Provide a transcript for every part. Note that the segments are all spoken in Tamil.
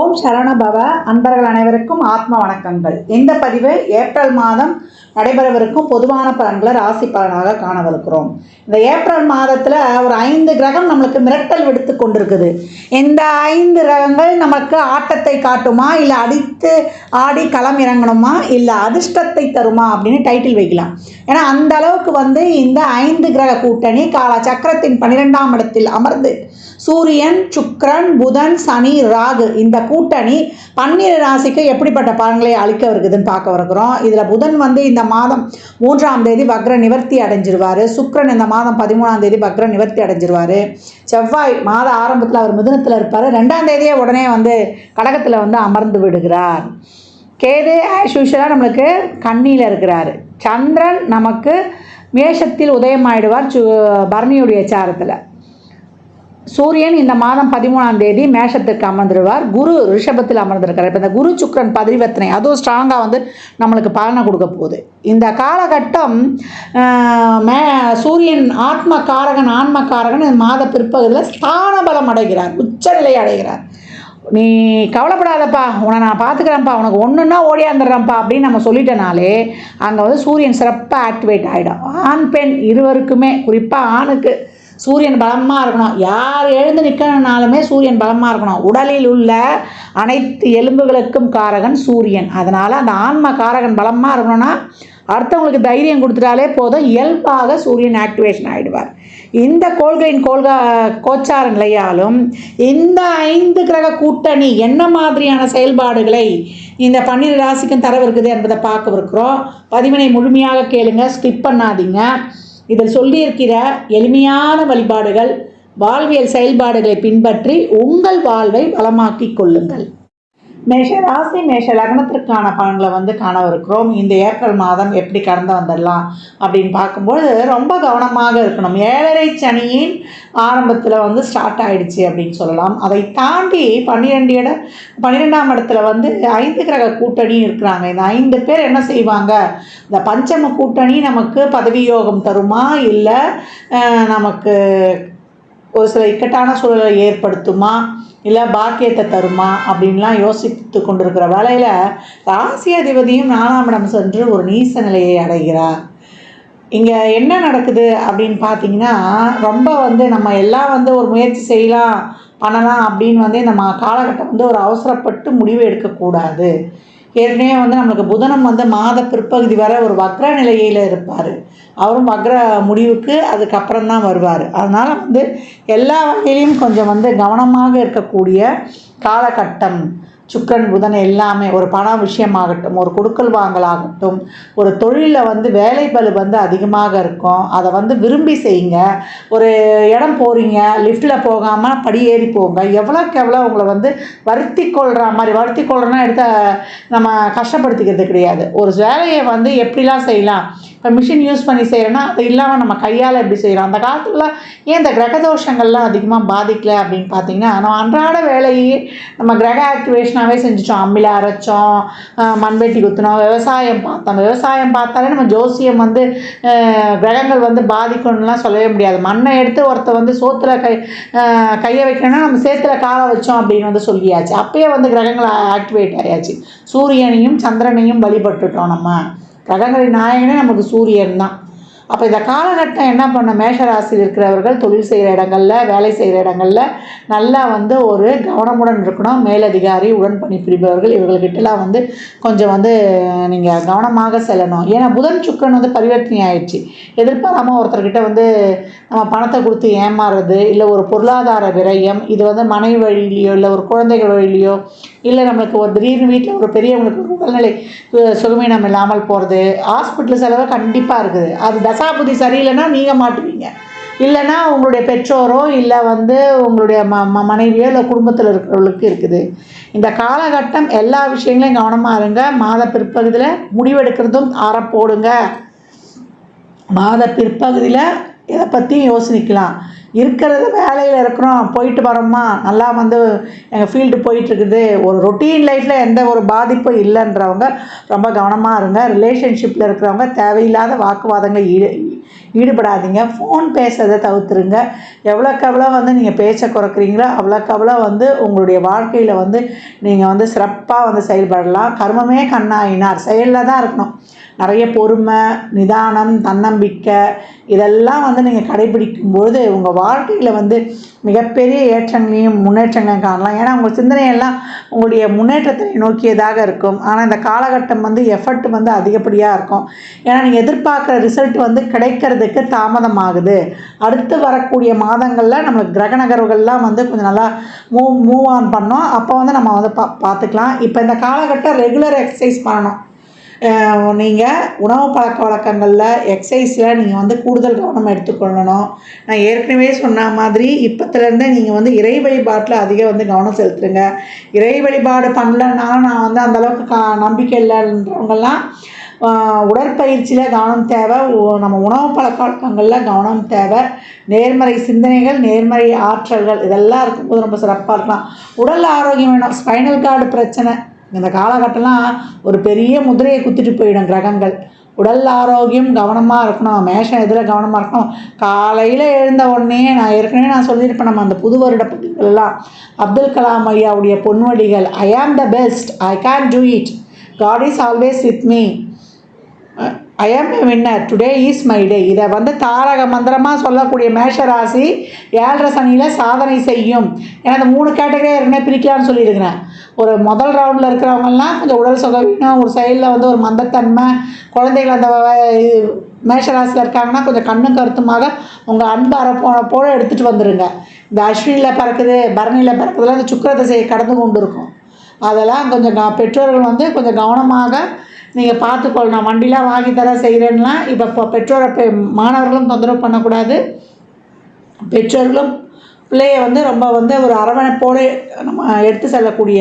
ஓம் சரவணபவ. அன்பர்கள் அனைவருக்கும் ஆத்ம வணக்கங்கள். இந்த பதிவு ஏப்ரல் மாதம் நடைபெறவிருக்கும் பொதுவான பலன்களை ராசி பலனாக காணவிருக்கிறோம். இந்த ஏப்ரல் மாதத்தில் ஒரு 5 கிரகம் நம்மளுக்கு மிரட்டல் விடுத்து கொண்டிருக்குது. இந்த 5 கிரகங்கள் நமக்கு ஆட்டத்தை காட்டுமா, இல்லை அடித்து ஆடி களம் இறங்கணுமா, இல்லை அதிர்ஷ்டத்தை தருமா அப்படின்னு டைட்டில் வைக்கலாம். ஏன்னா அந்த அளவுக்கு இந்த 5 கிரக கூட்டணி கால சக்கரத்தின் 12ஆம் இடத்தில் அமர்ந்து சூரியன், சுக்கிரன், புதன், சனி, ராகு இந்த கூட்டணி 12 ராசிக்கு எப்படிப்பட்ட பலன்களை அளிக்க இருக்குதுன்னு பார்க்க இருக்கிறோம். இதில் புதன் இந்த மாதம் 3ஆம் தேதி வக்ர நிவர்த்தி அடைஞ்சிருவார். சுக்கிரன் இந்த மாதம் 13ஆம் தேதி வக்ர நிவர்த்தி அடைஞ்சிருவார். செவ்வாய் மாத ஆரம்பத்தில் அவர் மிதுனத்தில் இருப்பார். 2ஆம் தேதியே உடனே கடகத்தில் அமர்ந்து விடுகிறார். கேது ஆஸ் யூஷுவலாக நம்மளுக்கு கன்னியில் இருக்கிறார். சந்திரன் நமக்கு மேஷத்தில் உதயமாயிடுவார் பரணியுடைய சாரத்தில். சூரியன் இந்த மாதம் 13ஆம் தேதி மேஷத்துக்கு அமர்ந்துடுவார். குரு ரிஷபத்தில் அமர்ந்திருக்கார். இப்போ இந்த குரு சுக்கிரன் பரிவர்த்தனை அதுவும் ஸ்ட்ராங்காக நம்மளுக்கு பலனை கொடுக்க போகுது. இந்த காலகட்டம் சூரியன் ஆன்மக்காரகன் இந்த மாத பிற்பகுதியில் ஸ்தான பலம் அடைகிறார், உச்சநிலை அடைகிறார். நீ கவலைப்படாதப்பா, உன்னை நான் பார்த்துக்கிறேன்ப்பா, உனக்கு ஒன்றுன்னா ஓடியாந்துடுறேன்ப்பா அப்படின்னு நம்ம சொல்லிட்டனாலே அங்கே சூரியன் சிறப்பாக ஆக்டிவேட் ஆகிடும். ஆண் பெண் இருவருக்குமே, குறிப்பாக ஆணுக்கு சூரியன் பலமாக இருக்கணும். யார் எழுந்து நிற்கணுனாலுமே சூரியன் பலமாக இருக்கணும். உடலில் உள்ள அனைத்து எலும்புகளுக்கும் காரகன் சூரியன். அதனால் அந்த ஆன்ம காரகன் பலமாக இருக்கணும்னா அடுத்தவங்களுக்கு தைரியம் கொடுத்துட்டாலே போதும், இயல்பாக சூரியன் ஆக்டிவேஷன் ஆகிடுவார். இந்த கோள்களின் கோச்சார நிலையாலும் இந்த 5 கிரக கூட்டணி என்ன மாதிரியான செயல்பாடுகளை இந்த 12 ராசிக்கும் தரவிருக்குது என்பதை பார்க்கவிருக்கிறோம். பதிவினை முழுமையாக கேளுங்க, ஸ்கிப் பண்ணாதீங்க. இதில் சொல்லியிருக்கிற எளிமையான வழிபாடுகள், வாழ்வியல் செயல்பாடுகளை பின்பற்றி உங்கள் வாழ்வை வளமாக்கிக் கொள்ளுங்கள். மேஷ ராசி மேஷ லக்னத்திற்கான பலன்களை காணவிருக்கிறோம். இந்த ஏப்ரல் மாதம் எப்படி கடந்து வந்துடலாம் அப்படின்னு பார்க்கும்போது ரொம்ப கவனமாக இருக்கணும். 7.5 சனியின் ஆரம்பத்தில் ஸ்டார்ட் ஆகிடுச்சு அப்படின்னு சொல்லலாம். அதை தாண்டி 12ஆம் இடத்துல 5 கிரக கூட்டணி இருக்கிறாங்க. இந்த 5 பேர் என்ன செய்வாங்க? இந்த பஞ்சம கூட்டணி நமக்கு பதவி யோகம் தருமா, இல்லை நமக்கு ஒரு சில இக்கட்டான சூழலை ஏற்படுத்துமா, இல்லை பாக்கியத்தை தருமா அப்படின்லாம் யோசித்து கொண்டிருக்கிற வேளையில் ராசி அதிபதியும் 4ஆம் இடம் சென்று ஒரு நீச நிலையை அடைகிறார். இங்கே என்ன நடக்குது அப்படின்னு பார்த்தீங்கன்னா, ரொம்ப நம்ம எல்லாம் ஒரு முயற்சி செய்யலாம் பண்ணலாம் அப்படின்னு நம்ம காலகட்டம் ஒரு அவசரப்பட்டு முடிவு எடுக்கக்கூடாது. ஏற்கனவே நம்மளுக்கு புதனம் மாத பிற்பகுதி வரை ஒரு வக்ர நிலையில் இருப்பார். அவரும் வக்ர முடிவுக்கு அதுக்கப்புறம் தான் வருவார். அதனால் எல்லா வகையிலையும் கொஞ்சம் கவனமாக இருக்கக்கூடிய காலகட்டம். சுக்கிரன் புதன் எல்லாமே ஒரு பண விஷயமாகட்டும், ஒரு கொடுக்கல் வாங்கலாகட்டும், ஒரு தொழிலில் வேலை பளு அதிகமாக இருக்கும். அதை விரும்பி செய்யுங்க. ஒரு இடம் போகிறீங்க, லிஃப்ட்டில் போகாமல் படி ஏறி போங்க. எவ்வளோக்கு எவ்வளோ உங்களை வருத்தி கொள்கிற மாதிரி, வருத்தி கொள்கிறோன்னா எடுத்த நம்ம கஷ்டப்படுத்திக்கிறது கிடையாது. ஒரு வேலையை எப்படிலாம் செய்யலாம், இப்போ மிஷின் யூஸ் பண்ணி செய்கிறோன்னா அது இல்லாமல் நம்ம கையால் எப்படி செய்கிறோம். அந்த காலத்துலலாம் ஏன் இந்த கிரகதோஷங்கள்லாம் அதிகமாக பாதிக்கலை அப்படின்னு பார்த்தீங்கன்னா, நம்ம அன்றாட வேலையே நம்ம கிரக ஆக்டிவேஷனாகவே செஞ்சிட்டோம். அம்மியில் அரைச்சோம், மண்வெட்டி குத்தினோம், விவசாயம் பார்த்தோம். விவசாயம் பார்த்தாலே நம்ம ஜோசியம் கிரகங்கள் பாதிக்கணும்லாம் சொல்லவே முடியாது. மண்ணை எடுத்து ஒருத்த சோத்தில் கையை வைக்கணும்னா நம்ம சேத்துல காலை வச்சோம் அப்படின்னு சொல்லியாச்சு. அப்பயே கிரகங்கள் ஆக்டிவேட் ஆயாச்சு. சூரியனையும் சந்திரனையும் வழிபட்டுட்டோம். நம்ம கிரகங்களின் நாயகனே நமக்கு சூரியன் தான். அப்போ இந்த காலகட்டம் என்ன பண்ண, மேஷராசியில் இருக்கிறவர்கள் தொழில் செய்கிற இடங்களில், வேலை செய்கிற இடங்களில் நல்லா ஒரு கவனமுடன் இருக்கணும். மேலதிகாரி, உடன்பணி புரிபவர்கள் இவர்கள்கிட்டலாம் கொஞ்சம் நீங்கள் கவனமாக செல்லணும். ஏன்னா புதன் சுக்கிரன் பரிவர்த்தனை ஆயிடுச்சு. எதிர்பாராமல் ஒருத்தர்கிட்ட நம்ம பணத்தை கொடுத்து ஏமாறுறது, இல்லை ஒரு பொருளாதார விரயம், இது மனைவி வழியிலையோ இல்லை ஒரு குழந்தைகள் வழியிலையோ, இல்லை நம்மளுக்கு ஒரு திடீர்னு வீட்டில் ஒரு பெரியவங்களுக்கு ஒரு உடல்நிலை சுகமீனம் இல்லாமல் போகிறது, ஹாஸ்பிட்டல் செலவு கண்டிப்பாக இருக்குது. அது தசாபுதி சரியில்லைன்னா நீங்கள் மாட்டுவீங்க, இல்லைன்னா உங்களுடைய பெற்றோரோ இல்லை உங்களுடைய மனைவியோ இல்லை குடும்பத்தில் இருக்கிறவங்களுக்கு இருக்குது. இந்த காலகட்டம் எல்லா விஷயங்களையும் கவனமாக இருங்க. மாத பிற்பகுதியில் முடிவெடுக்கிறதும் ஆரப்போடுங்க. மாத பிற்பகுதியில் இதை பற்றி யோசிக்கலாம். இருக்கிறது வேலையில் இருக்கிறோம், போயிட்டு வரோமா, நல்லா வந்து எங்கள் ஃபீல்டு போயிட்டுருக்குது, ஒரு ரொட்டீன் லைஃப்பில் எந்த ஒரு பாதிப்பும் இல்லைன்றவங்க ரொம்ப கவனமாக இருங்க. ரிலேஷன்ஷிப்பில் இருக்கிறவங்க தேவையில்லாத வாக்குவாதங்கள் ஈடுபடாதீங்க. ஃபோன் பேசுறதை தவிர்த்துருங்க. எவ்வளோக்கு எவ்வளோ வந்து நீங்கள் பேச்சை குறைக்கிறீங்களோ அவ்வளோக்கு அவ்வளோ வந்து உங்களுடைய வாழ்க்கையில் வந்து நீங்கள் வந்து சிறப்பாக வந்து செயல்படலாம். கர்மமே கண்ணாயினார், செயலில் தான் இருக்கணும். நிறைய பொறுமை, நிதானம், தன்னம்பிக்கை இதெல்லாம் வந்து நீங்கள் கடைபிடிக்கும்போது உங்கள் வாழ்க்கையில் வந்து மிகப்பெரிய ஏற்றங்களையும் முன்னேற்றங்களையும் காணலாம். ஏன்னா உங்கள் சிந்தனையெல்லாம் உங்களுடைய முன்னேற்றத்தை நோக்கியதாக இருக்கும். ஆனால் இந்த காலகட்டம் வந்து எஃபர்ட் வந்து அதிகப்படியாக இருக்கும். ஏன்னா நீங்கள் எதிர்பார்க்குற ரிசல்ட் வந்து கிடைக்கிறதுக்கு தாமதமாகுது. அடுத்து வரக்கூடிய மாதங்களில் நம்மளுக்கு கிரக நகர்வுகள்லாம் வந்து கொஞ்சம் நல்லா மூவ் ஆன் பண்ணோம். அப்போ வந்து நம்ம வந்து பார்த்துக்கலாம். இப்போ இந்த காலகட்டம் ரெகுலர் எக்ஸசைஸ் பண்ணணும். நீங்கள் உணவு பழக்க வழக்கங்களில் எக்ஸசைஸில் நீங்கள் வந்து கூடுதல் கவனம் எடுத்துக்கொள்ளணும். நான் ஏற்கனவே சொன்ன மாதிரி இப்போத்துலேருந்தே நீங்கள் வந்து இறை வழிபாட்டில் அதிகம் வந்து கவனம் செலுத்துருங்க. இறை வழிபாடு பண்ணலன்னாலும் நான் வந்து அந்தளவுக்கு நம்பிக்கை இல்லைன்றவங்கெல்லாம் உடற்பயிற்சியில் கவனம் தேவை. நம்ம உணவு பழக்க வழக்கங்களில் கவனம் தேவை. நேர்மறை சிந்தனைகள், நேர்மறை ஆற்றல்கள் இதெல்லாம் இருக்கும்போது ரொம்ப சிறப்பாக இருக்கலாம். உடல் ஆரோக்கியம் வேணும். ஸ்பைனல் கார்டு பிரச்சனை இந்த காலகட்டம்லாம் ஒரு பெரிய முதிரையை குத்திட்டு போயிடும் கிரகங்கள். உடல் ஆரோக்கியம் கவனமாக இருக்கணும். மேஷம் எதில் கவனமாக இருக்கணும். காலையில் எழுந்த உடனே நான் ஏற்கனவே சொல்லியிருப்பேன், நம்ம அந்த புது வருட பதிவுகள்லாம் அப்துல் கலாம் ஐயாவுடைய பொன்வடிகள், I am the best, I can do it, God is always with me, I am a winner, today is my day. இதை வந்து தாரக மந்திரமாக சொல்லக்கூடிய மேஷராசி 7.5 சனியில் சாதனை செய்யும். ஏன்னா அந்த 3 கேட்டகரியாக ஏற்கனவே பிரிக்கலான்னு சொல்லியிருக்கிறேன். ஒரு முதல் ரவுண்டில் இருக்கிறவங்கலாம் கொஞ்சம் உடல் சுகவீனம், ஒரு சைடில் வந்து ஒரு மந்தத்தன்மை, குழந்தைகள் அந்த மேஷராசியில் இருக்காங்கன்னா கொஞ்சம் கண்ணும் கருத்துமாக உங்கள் அன்பு போல எடுத்துகிட்டு வந்துடுங்க. இந்த அஸ்வினியில் பிறக்குது, பரணியில் பிறக்குதுலாம் இந்த சுக்கிர திசையை கடந்து கொண்டு இருக்கும். அதெல்லாம் கொஞ்சம் பெற்றோர்கள் வந்து கொஞ்சம் கவனமாக நீங்கள் பார்த்துக்கொள்ளணும். வண்டிலாம் வாங்கி தர செய்கிறேன்னா இப்போ பெற்றோரை மாணவர்களும் தொந்தரவு பண்ணக்கூடாது. பெற்றோர்களும் பிள்ளையை வந்து ரொம்ப வந்து ஒரு அரவணைப்போடு நம்ம எடுத்து செல்லக்கூடிய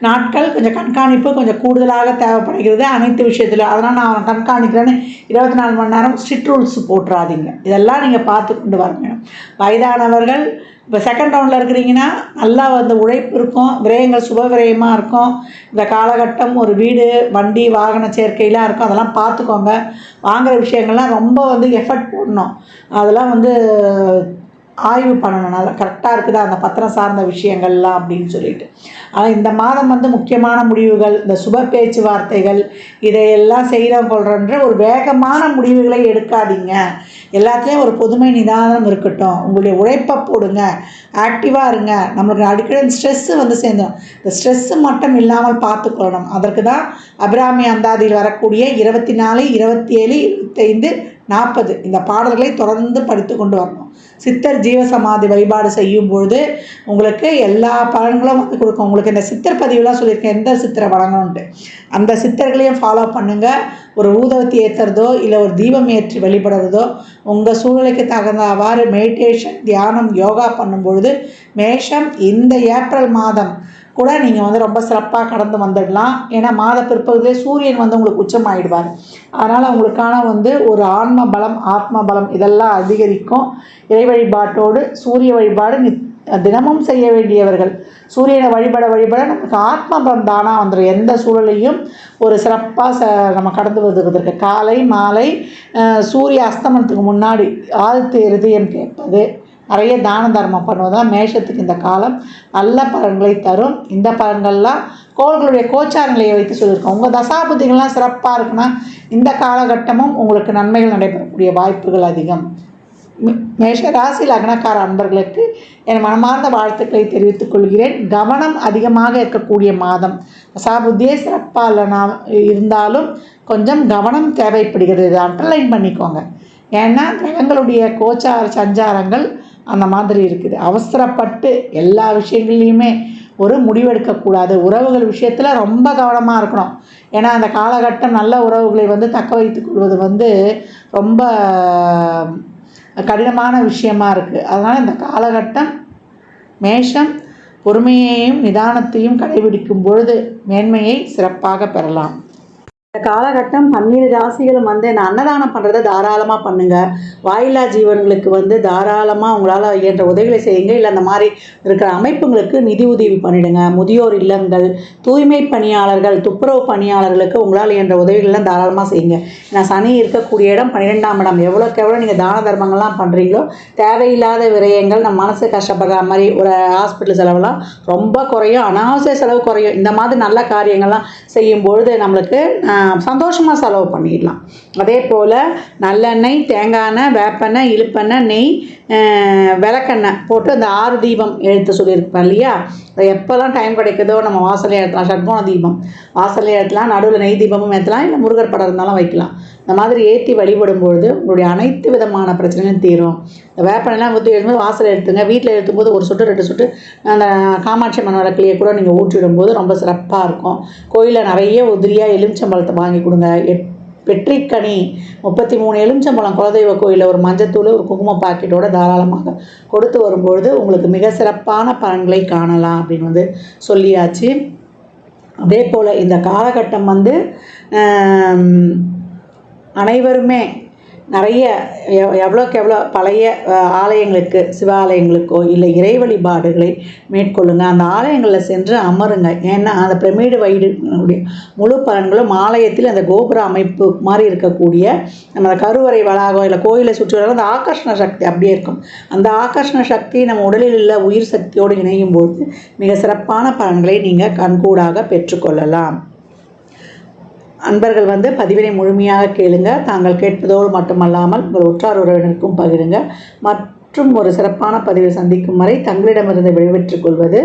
நாட்கள். கொஞ்சம் கண்காணிப்பு கொஞ்சம் கூடுதலாக தேவைப்படுகிறது அனைத்து விஷயத்திலும். அதனால் நான் கண்காணிக்கிறேன்னு 24 மணி நேரம் ஸ்ட்ரிக்ட் ரூல்ஸ் போட்டுறாதீங்க. இதெல்லாம் நீங்கள் பார்த்து கொண்டு வரணும். வயதானவர்கள் இப்போ செகண்ட் ரவுண்டில் இருக்கிறீங்கன்னா நல்லா வந்து உழைப்பு இருக்கும், விரயங்கள் சுப விரயமாக இருக்கும். இந்த காலகட்டம் ஒரு வீடு, வண்டி, வாகன சேர்க்கையெல்லாம் இருக்கும். அதெல்லாம் பார்த்துக்கோங்க. வாங்குகிற விஷயங்கள்லாம் ரொம்ப வந்து எஃபர்ட் போடணும். அதெல்லாம் வந்து ஆய்வு பண்ணணும், நல்லா கரெக்டாக இருக்குதா அந்த பத்திரம் சார்ந்த விஷயங்கள்லாம் அப்படின்னு சொல்லிட்டு. ஆனால் இந்த மாதம் வந்து முக்கியமான முடிவுகள், இந்த சுப பேச்சுவார்த்தைகள் இதையெல்லாம் செய்கிறவங்கன்ற ஒரு வேகமான முடிவுகளை எடுக்காதீங்க. எல்லாத்துலேயும் ஒரு பொதுமை நிதானம் இருக்கட்டும். உங்களுடைய உழைப்பை போடுங்க, ஆக்டிவாக இருங்க. நம்மளுக்கு அடிக்கடி ஸ்ட்ரெஸ்ஸு வந்து சேர்ந்தோம். இந்த ஸ்ட்ரெஸ்ஸு மட்டும் இல்லாமல் பார்த்துக்கொள்ளணும். அதற்கு தான் அபிராமி அந்தாதியில் வரக்கூடிய 24, 27, 25, 40 இந்த பாடல்களை தொடர்ந்து படித்து கொண்டு வரணும். சித்தர் ஜீவசமாதி வழிபாடு செய்யும் பொழுது உங்களுக்கு எல்லா பலன்களும் வந்து கொடுக்கும். உங்களுக்கு இந்த சித்தர் பதிவுலாம் சொல்லியிருக்கேன், எந்த சித்தரை வழங்கணுன்ட்டு. அந்த சித்தர்களையும் ஃபாலோ பண்ணுங்கள். ஒரு ஊதவத்தி ஏற்றுறதோ இல்லை ஒரு தீபம் ஏற்றி வழிபடுறதோ உங்கள் சூழ்நிலைக்கு தகுந்தவாறு மெடிடேஷன், தியானம், யோகா பண்ணும்பொழுது மேஷம் இந்த ஏப்ரல் மாதம் கூட நீங்கள் வந்து ரொம்ப சிறப்பாக கடந்து வந்துடலாம். ஏன்னா மாத பிற்பகுதியிலே சூரியன் வந்து உங்களுக்கு உச்சமாகிடுவார். அதனால் உங்களுக்கான வந்து ஒரு ஆன்ம பலம், ஆத்ம பலம் இதெல்லாம் அதிகரிக்கும். இறை வழிபாட்டோடு சூரிய வழிபாடு தினமும் செய்ய வேண்டியவர்கள். சூரியனை வழிபட நமக்கு ஆத்ம பலம் தானாக வந்துடும். எந்த சூழலையும் ஒரு சிறப்பாக நம்ம கடந்து வருவதற்கு காலை மாலை சூரிய அஸ்தமனத்துக்கு முன்னாடி ஆழ்த்து இருதயம் கேட்பது, நிறைய தான தர்மம் பண்ணுவதுதான் மேஷத்துக்கு இந்த காலம் நல்ல பலன்களை தரும். இந்த பலன்கள்லாம் கோள்களுடைய கோச்சார நிலையை வைத்து சொல்லியிருக்கோம். உங்கள் தசாபுத்திகள்லாம் சிறப்பாக இருக்குன்னா இந்த காலகட்டமும் உங்களுக்கு நன்மைகள் நடைபெறக்கூடிய வாய்ப்புகள் அதிகம். மேஷ ராசி லக்னக்கார அன்பர்களுக்கு என் மனமார்ந்த வாழ்த்துக்களை தெரிவித்துக் கொள்கிறேன். கவனம் அதிகமாக இருக்கக்கூடிய மாதம். தசாபுத்தியே சிறப்பாக இல்லைனா இருந்தாலும் கொஞ்சம் கவனம் தேவைப்படுகிறது. இதை அண்டர்லைன் பண்ணிக்கோங்க. ஏன்னா கிரகங்களுடைய கோச்சார சஞ்சாரங்கள் அந்த மாதிரி இருக்குது. அவசரப்பட்டு எல்லா விஷயங்கள்லையுமே ஒரு முடிவெடுக்கக்கூடாது. உறவுகள் விஷயத்தில் ரொம்ப கவனமாக இருக்கணும். ஏன்னா அந்த காலகட்டம் நல்ல உறவுகளை வந்து தக்க வைத்துக் கொள்வது வந்து ரொம்ப கடினமான விஷயமா இருக்குது. அதனால் இந்த காலகட்டம் மேஷம் பொறுமையையும் நிதானத்தையும் கடைபிடிக்கும் பொழுது மேன்மையை சிறப்பாக பெறலாம். இந்த காலகட்டம் 12 ராசிகளும் இந்த அன்னதானம் பண்ணுறதை தாராளமாக பண்ணுங்கள். வாயில்லா ஜீவன்களுக்கு தாராளமாக உங்களால் இயன்ற உதவிகளை செய்யுங்க. இல்லை அந்த மாதிரி இருக்கிற அமைப்புங்களுக்கு நிதி உதவி பண்ணிவிடுங்க. முதியோர் இல்லங்கள், தூய்மை பணியாளர்கள், துப்புரவு பணியாளர்களுக்கு உங்களால் இயன்ற உதவிகள்லாம் தாராளமாக செய்யுங்க. ஏன்னா சனி இருக்கக்கூடிய இடம் 12ஆம் இடம். எவ்வளோக்கு எவ்வளோ நீங்கள் தான தர்மங்கள்லாம் பண்ணுறீங்களோ தேவையில்லாத விரயங்கள், நம்ம மனசு கஷ்டப்படுற மாதிரி ஒரு ஹாஸ்பிட்டல் செலவெல்லாம் ரொம்ப குறையும். அனாவசிய செலவு குறையும். இந்த மாதிரி நல்ல காரியங்கள்லாம் செய்யும்பொழுது நம்மளுக்கு சந்தோஷமாக செலவு பண்ணிடலாம். அதே போல் நல்லெண்ணெய், தேங்காய் எண்ணெய், வேப்பெண்ணெய், இழுப்பெண்ணெய், நெய், விளக்கெண்ணெய் போட்டு அந்த 6 தீபம் எழுத்து சொல்லியிருப்பேன் இல்லையா, அது எப்போல்லாம் டைம் கிடைக்குதோ நம்ம வாசலே ஏற்றலாம். ஷட்கோண தீபம் வாசலே ஏற்றலாம், நடுவில் நெய் தீபமும் ஏற்றலாம், இல்லை முருகர் படம் இருந்தாலும் வைக்கலாம். இந்த மாதிரி ஏற்றி வழிபடும்பொழுது உங்களுடைய அனைத்து விதமான பிரச்சனைகளும் தீரும். இந்த வேப்பெண்ணெய்லாம் எழுதும்போது வாசல் எடுத்துங்க. வீட்டில் எழுத்தும்போது 1 சொட்டு 2 சொட்டு அந்த காமாட்சி அம்மன் விளக்குலையே கூட நீங்கள் ஊற்றிடும்போது ரொம்ப சிறப்பாக இருக்கும். கோயிலில் நிறைய உதிரியாக எலுமிச்சம்பழத்தை வாங்கி கொடுங்க. வெற்றிக்கனி 33 எலுமிச்சம்பழம் குலதெய்வ கோயிலில் ஒரு மஞ்சத்தூள், ஒரு குங்கும பாக்கெட்டோடு தாராளமாக கொடுத்து வரும்பொழுது உங்களுக்கு மிக சிறப்பான பலன்களை காணலாம் அப்படின்னு சொல்லியாச்சு. அதே போல் இந்த காலகட்டம் அனைவருமே நிறைய எவ்வளோக்கு எவ்வளோ பழைய ஆலயங்களுக்கு, சிவாலயங்களுக்கோ இல்லை இறை வழிபாடுகளை மேற்கொள்ளுங்க. அந்த ஆலயங்களில் சென்று அமருங்க. ஏன்னா அந்த பிரமிடு வயிடுடைய முழு பலன்களும் ஆலயத்தில் அந்த கோபுர அமைப்பு மாதிரி இருக்கக்கூடிய நம்ம கருவறை வளாகம் இல்லை கோயிலை சுற்றி வர அந்த ஆகர்ஷண சக்தி அப்படியே இருக்கும். அந்த ஆகர்ஷண சக்தி நம்ம உடலில் உள்ள உயிர் சக்தியோடு இணையும் போது மிக சிறப்பான பலன்களை நீங்கள் கண்கூடாக பெற்றுக்கொள்ளலாம். அன்பர்கள் பதிவினை முழுமையாக கேளுங்க. தாங்கள் கேட்பதோடு மட்டுமல்லாமல் உங்கள் உற்றார் உறவினருக்கும் பகிருங்க. மற்றும் ஒரு சிறப்பான பதிவில் சந்திக்கும் வரை தங்களிடமிருந்து விடைபெற்றுக் கொள்வது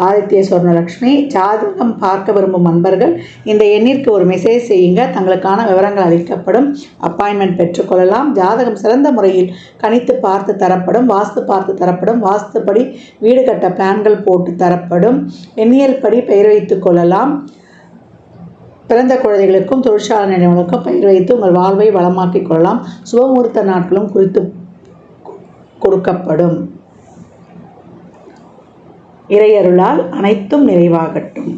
ஆதித்ய சொர்ணலக்ஷ்மி. ஜாதகம் பார்க்க விரும்பும் அன்பர்கள் இந்த எண்ணிற்கு ஒரு மெசேஜ் செய்யுங்க. தங்களுக்கான விவரங்கள் அளிக்கப்படும். அப்பாயின்மெண்ட் பெற்றுக்கொள்ளலாம். ஜாதகம் சிறந்த முறையில் கணித்து பார்த்து தரப்படும். வாஸ்து பார்த்து தரப்படும். வாஸ்துப்படி வீடு கட்ட பிளான்கள் போட்டு தரப்படும். எண்ணியல் படி பெயர் வைத்துக் கொள்ளலாம். பிறந்த குழந்தைகளுக்கும் தொழிற்சாலை நிறுவனங்களுக்கும் பெயர் வைத்து உங்கள் வாழ்வை வளமாக்கிக் கொள்ளலாம். சுபமுகூர்த்த நாட்களும் குறித்து கொடுக்கப்படும். இறையருளால் அனைத்தும் நிறைவாகட்டும்.